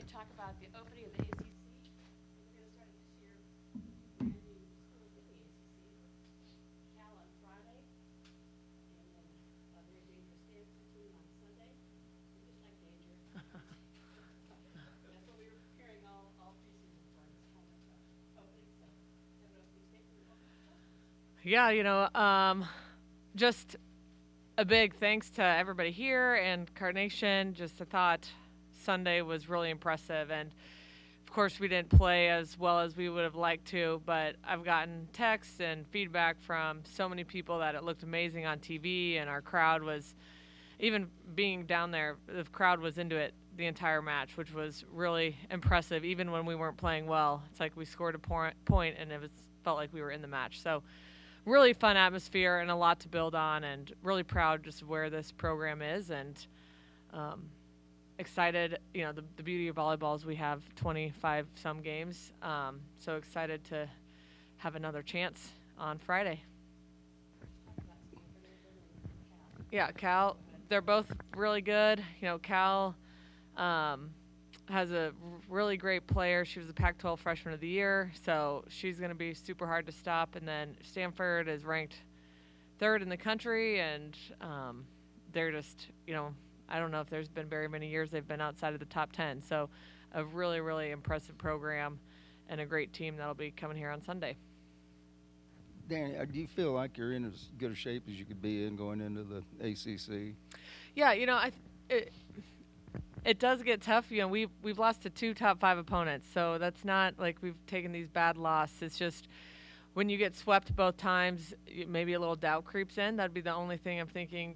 to talk about the opening of the ACC. We're going to start this year brand new schools in the ACC. Cal on Friday, and then a very dangerous Stanford team on Sunday. We just like danger. That's what we were preparing all preseason for this conference opening. So, have a few statements. Yeah, just a big thanks to everybody here and Carnation. Just I thought Sunday was really impressive, and of course we didn't play as well as we would have liked to, but I've gotten texts and feedback from so many people that it looked amazing on TV, and our crowd was, even being down there, the crowd was into it the entire match, which was really impressive. Even when we weren't playing well, it's like we scored a point and felt like we were in the match. So really fun atmosphere and a lot to build on, and really proud just of where this program is, and excited. The beauty of volleyball is we have 25 some games, so excited to have another chance on Friday. Yeah, Cal, they're both really good. Cal has a really great player. She was the Pac-12 Freshman of the Year, so she's going to be super hard to stop. And then Stanford is ranked third in the country, and they're just, I don't know if there's been very many years they've been outside of the top 10. So a really, really impressive program and a great team that'll be coming here on Sunday. Danny, do you feel like you're in as good a shape as you could be in going into the ACC? Yeah, it does get tough. We've lost to 2 top 5 opponents, so that's not like we've taken these bad losses. It's just when you get swept both times, maybe a little doubt creeps in. That'd be the only thing I'm thinking,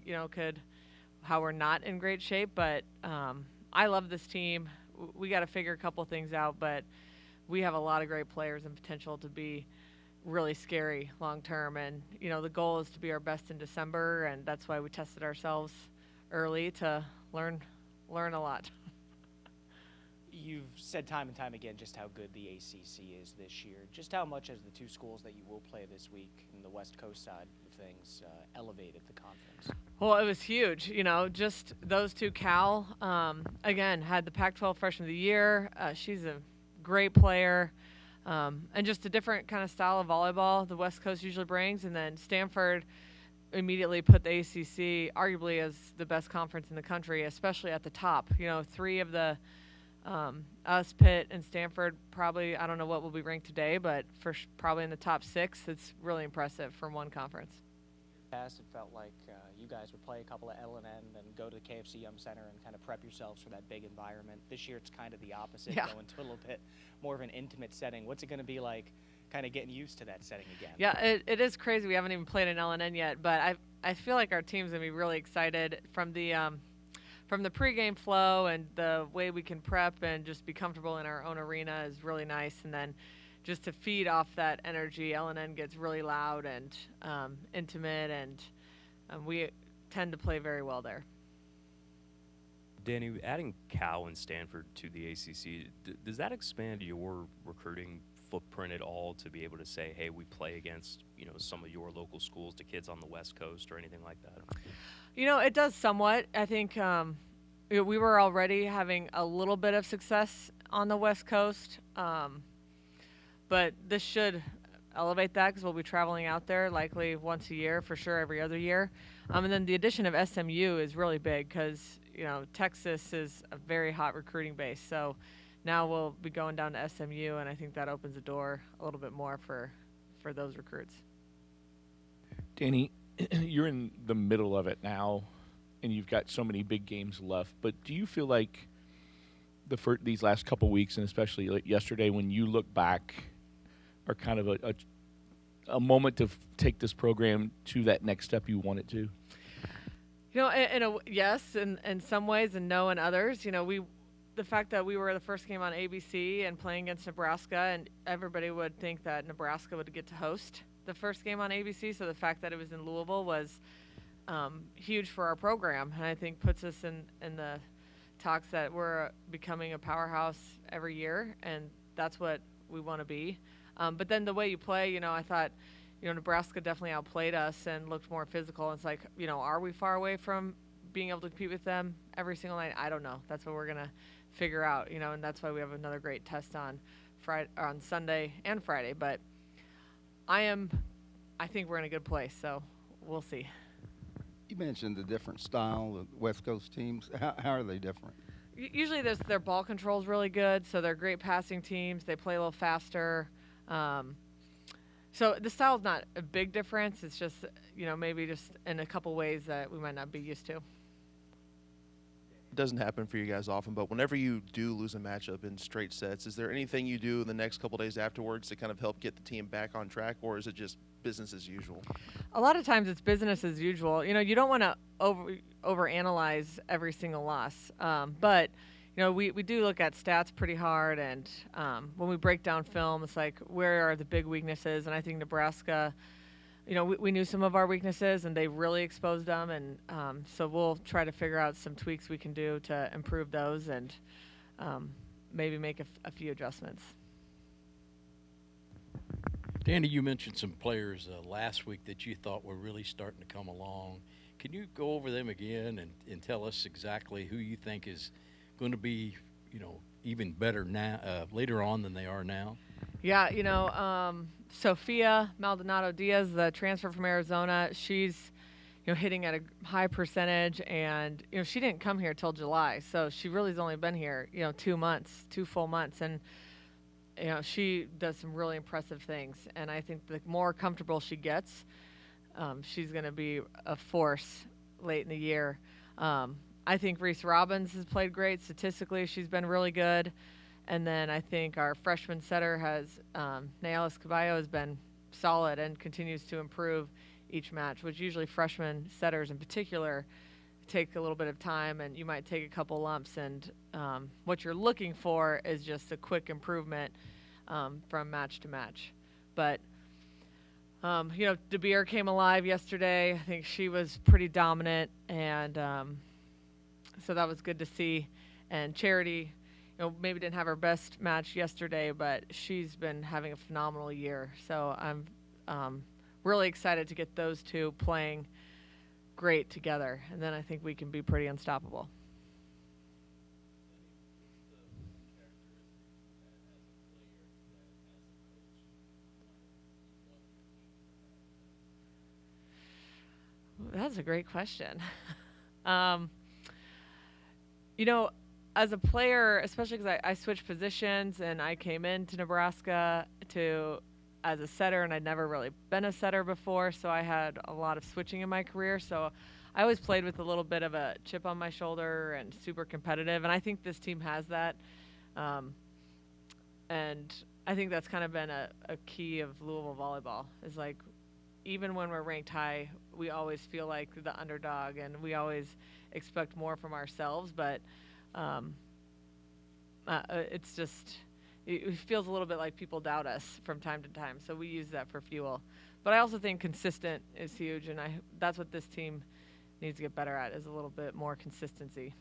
how we're not in great shape. But I love this team. We got to figure a couple things out, but we have a lot of great players and potential to be really scary long term. And the goal is to be our best in December, and that's why we tested ourselves early to learn a lot. You've said time and time again just how good the ACC is this year. Just how much has the 2 schools that you will play this week in the West Coast side of things elevated the conference? Well, it was huge. Just those 2. Cal, again, had the Pac-12 Freshman of the Year. She's a great player, and just a different kind of style of volleyball the West Coast usually brings. And then Stanford immediately put the ACC arguably as the best conference in the country, especially at the top. 3 of the us, Pitt, and Stanford probably, I don't know what will be ranked today, but probably in the top 6. It's really impressive from one conference. Past, it felt like you guys would play a couple of L&N, then go to the KFC Yum Center and kind of prep yourselves for that big environment. This year it's kind of the opposite, going to a little bit more of an intimate setting. What's it going to be like kind of getting used to that setting again? Yeah, it is crazy. We haven't even played an L&N yet, but I feel like our team's going to be really excited from the pregame flow, and the way we can prep and just be comfortable in our own arena is really nice. And then just to feed off that energy, L&N gets really loud and intimate, and we tend to play very well there. Danny, adding Cal and Stanford to the ACC, does that expand your recruiting footprint at all to be able to say, hey, we play against, some of your local schools to kids on the West Coast or anything like that? It does somewhat. I think we were already having a little bit of success on the West Coast, but this should elevate that because we'll be traveling out there likely once a year, for sure every other year. And then the addition of SMU is really big because, Texas is a very hot recruiting base. So now we'll be going down to SMU, and I think that opens the door a little bit more for those recruits. Danny, you're in the middle of it now, and you've got so many big games left. But do you feel like these last couple weeks, and especially like yesterday, when you look back, are kind of a moment to take this program to that next step you want it to? Yes, in some ways, and no in others. The fact that we were the first game on ABC and playing against Nebraska, and everybody would think that Nebraska would get to host the first game on ABC. So the fact that it was in Louisville was huge for our program, and I think puts us in the talks that we're becoming a powerhouse every year, and that's what we want to be. But then the way you play, I thought, Nebraska definitely outplayed us and looked more physical. It's like, are we far away from being able to compete with them every single night? I don't know. That's what we're going to figure out, and that's why we have another great test on Sunday and Friday. But I think we're in a good place, so we'll see. You mentioned the different style of West Coast teams. How are they different? Usually their ball control is really good, so they're great passing teams. They play a little faster. So the style's not a big difference. It's just, maybe just in a couple ways that we might not be used to. It doesn't happen for you guys often, but whenever you do lose a matchup in straight sets, is there anything you do in the next couple days afterwards to kind of help get the team back on track, or is it just business as usual? A lot of times it's business as usual. You don't want to overanalyze every single loss, but we do look at stats pretty hard, and when we break down film, it's like, where are the big weaknesses? And I think Nebraska, we knew some of our weaknesses, and they really exposed them, and so we'll try to figure out some tweaks we can do to improve those, and maybe make a few adjustments. Danny, you mentioned some players last week that you thought were really starting to come along. Can you go over them again and tell us exactly who you think is going to be, even better now later on than they are now? Yeah, Sophia Maldonado-Diaz, the transfer from Arizona, she's, hitting at a high percentage, and, she didn't come here till July, so she really has only been here, 2 full months, and, she does some really impressive things, and I think the more comfortable she gets, she's going to be a force late in the year. I think Reese Robbins has played great. Statistically, she's been really good. And then I think our freshman setter Nayalis Caballo has been solid and continues to improve each match, which usually freshman setters in particular take a little bit of time, and you might take a couple lumps. And what you're looking for is just a quick improvement from match to match. But, DeBeer came alive yesterday. I think she was pretty dominant, and so that was good to see. And Charity, maybe didn't have her best match yesterday, but she's been having a phenomenal year. So I'm really excited to get those two playing great together, and then I think we can be pretty unstoppable. That's a great question. As a player, especially because I switched positions and I came into Nebraska as a setter, and I'd never really been a setter before, so I had a lot of switching in my career. So I always played with a little bit of a chip on my shoulder and super competitive, and I think this team has that. And I think that's kind of been a key of Louisville volleyball, is like, even when we're ranked high, we always feel like the underdog, and we always expect more from ourselves, but it's just, it feels a little bit like people doubt us from time to time, so we use that for fuel. But I also think consistent is huge, and that's what this team needs to get better at, is a little bit more consistency.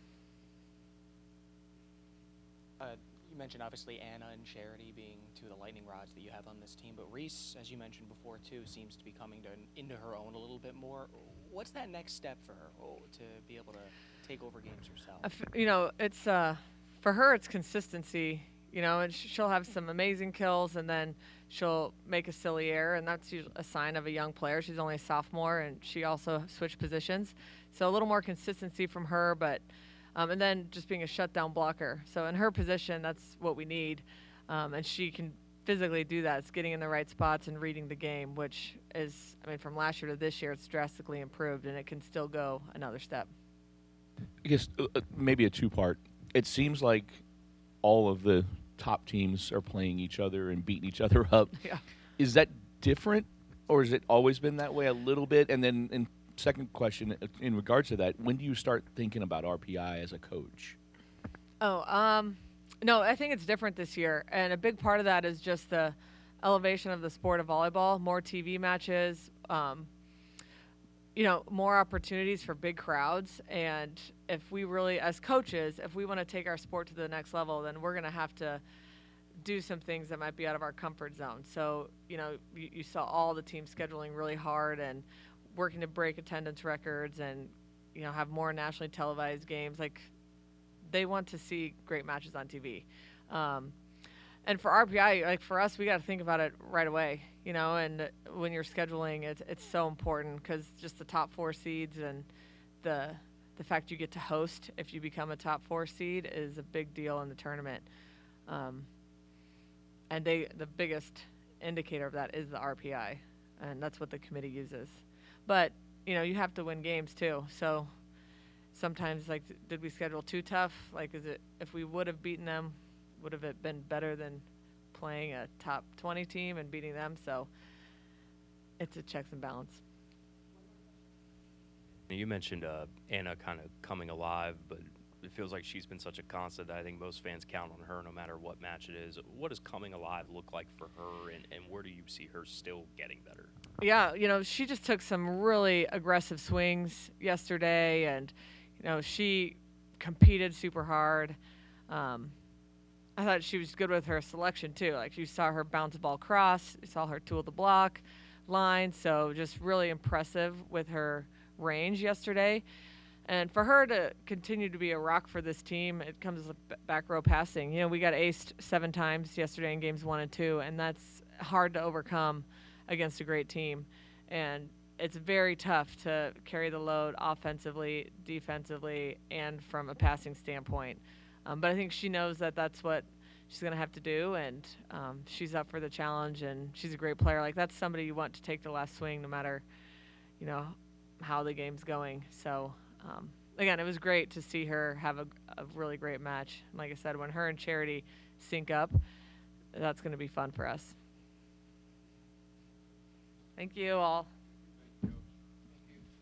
You mentioned obviously Anna and Charity being two of the lightning rods that you have on this team, but Reese, as you mentioned before too, seems to be coming into her own a little bit more. What's that next step for her to be able to take over games herself? It's for her, it's consistency. And she'll have some amazing kills, and then she'll make a silly error, and that's usually a sign of a young player. She's only a sophomore, and she also switched positions, so a little more consistency from her, but. And then just being a shutdown blocker. So in her position, that's what we need. And she can physically do that. It's getting in the right spots and reading the game, which is, from last year to this year, it's drastically improved, and it can still go another step. I guess maybe a two-part. It seems like all of the top teams are playing each other and beating each other up. Yeah. Is that different, or has it always been that way a little bit? And then second question, in regards to that, when do you start thinking about RPI as a coach? No, I think it's different this year, and a big part of that is just the elevation of the sport of volleyball, more TV matches, more opportunities for big crowds. And if we really, as coaches, if we want to take our sport to the next level, then we're going to have to do some things that might be out of our comfort zone. So, you saw all the teams scheduling really hard and working to break attendance records and, have more nationally televised games. Like, they want to see great matches on TV. And for RPI, like for us, we got to think about it right away, you know. And when you're scheduling, it's so important because just the top 4 seeds and the fact you get to host if you become a top 4 seed is a big deal in the tournament. And the biggest indicator of that is the RPI, and that's what the committee uses. But you know, you have to win games too. So sometimes, like, did we schedule too tough? Like, is it, if we would have beaten them, would have it been better than playing a top 20 team and beating them? So it's a checks and balance. You mentioned Anna kind of coming alive, but it feels like she's been such a constant that I think most fans count on her no matter what match it is. What does coming alive look like for her, and where do you see her still getting better? Yeah, you know, she just took some really aggressive swings yesterday, and, you know, she competed super hard. I thought she was good with her selection, too. Like, you saw her bounce the ball cross, you saw her tool the block line, so just really impressive with her range yesterday. And for her to continue to be a rock for this team, it comes with back row passing. You know, we got aced 7 times yesterday in games 1 and 2, and that's hard to overcome against a great team. And it's very tough to carry the load offensively, defensively, and from a passing standpoint. But I think she knows that that's what she's going to have to do, and she's up for the challenge, and she's a great player. Like, that's somebody you want to take the last swing no matter, you know, how the game's going. So, again, it was great to see her have a really great match. Like I said, when her and Charity sync up, that's going to be fun for us. Thank you all.